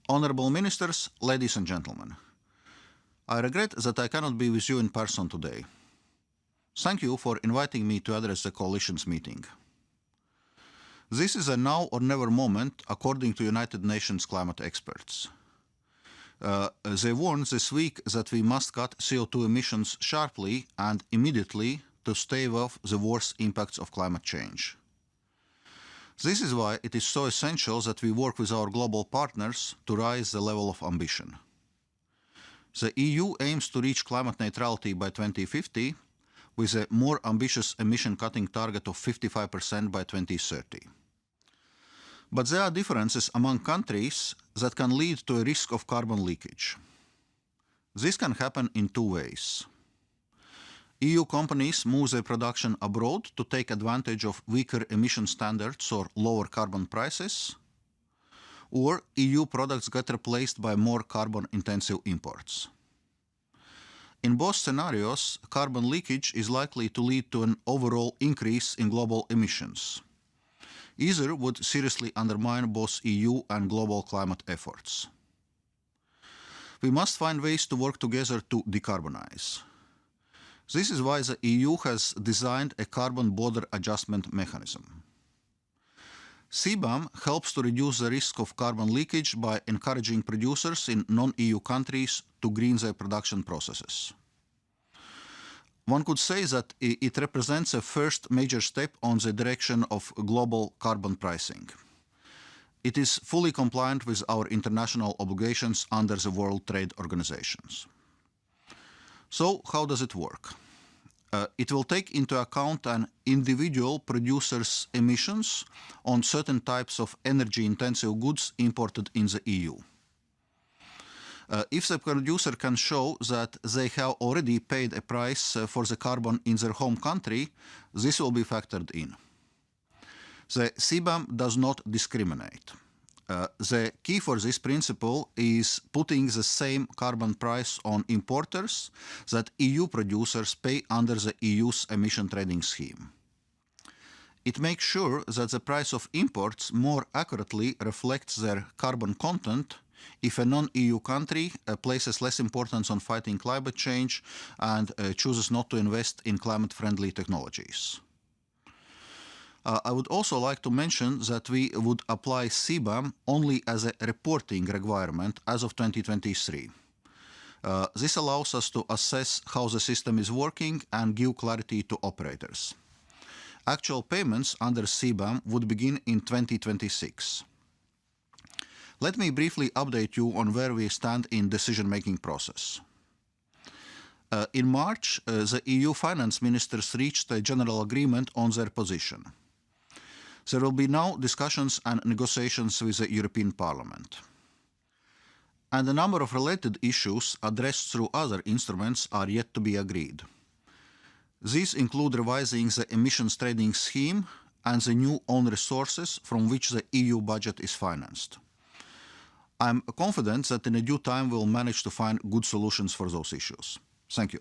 Honorable Ministers, ladies and gentlemen, I regret that I cannot be with you in person today. Thank you for inviting me to address the Coalition's meeting. This is a now or never moment, according to United Nations climate experts. They warned this week that we must cut CO2 emissions sharply and immediately to stave off the worst impacts of climate change. This is why it is so essential that we work with our global partners to raise the level of ambition. The EU aims to reach climate neutrality by 2050 with a more ambitious emission-cutting target of 55% by 2030. But there are differences among countries that can lead to a risk of carbon leakage. This can happen in two ways. EU companies move their production abroad to take advantage of weaker emission standards or lower carbon prices, or EU products get replaced by more carbon-intensive imports. In both scenarios, carbon leakage is likely to lead to an overall increase in global emissions. Either would seriously undermine both EU and global climate efforts. We must find ways to work together to decarbonize. This is why the EU has designed a carbon border adjustment mechanism. CBAM helps to reduce the risk of carbon leakage by encouraging producers in non-EU countries to green their production processes. One could say that it represents a first major step on the direction of global carbon pricing. It is fully compliant with our international obligations under the World Trade Organizations. So, how does it work? It will take into account an individual producer's emissions on certain types of energy-intensive goods imported in the EU. If the producer can show that they have already paid a price for the carbon in their home country, this will be factored in. The CBAM does not discriminate. The key for this principle is putting the same carbon price on importers that EU producers pay under the EU's emission trading scheme. It makes sure that the price of imports more accurately reflects their carbon content if a non-EU country places less importance on fighting climate change and chooses not to invest in climate-friendly technologies. I would also like to mention that we would apply CBAM only as a reporting requirement as of 2023. This allows us to assess how the system is working and give clarity to operators. Actual payments under CBAM would begin in 2026. Let me briefly update you on where we stand in the decision-making process. In March, the EU finance ministers reached a general agreement on their position. There will be now discussions and negotiations with the European Parliament. And a number of related issues addressed through other instruments are yet to be agreed. These include revising the emissions trading scheme and the new own resources from which the EU budget is financed. I am confident that in a due time we will manage to find good solutions for those issues. Thank you.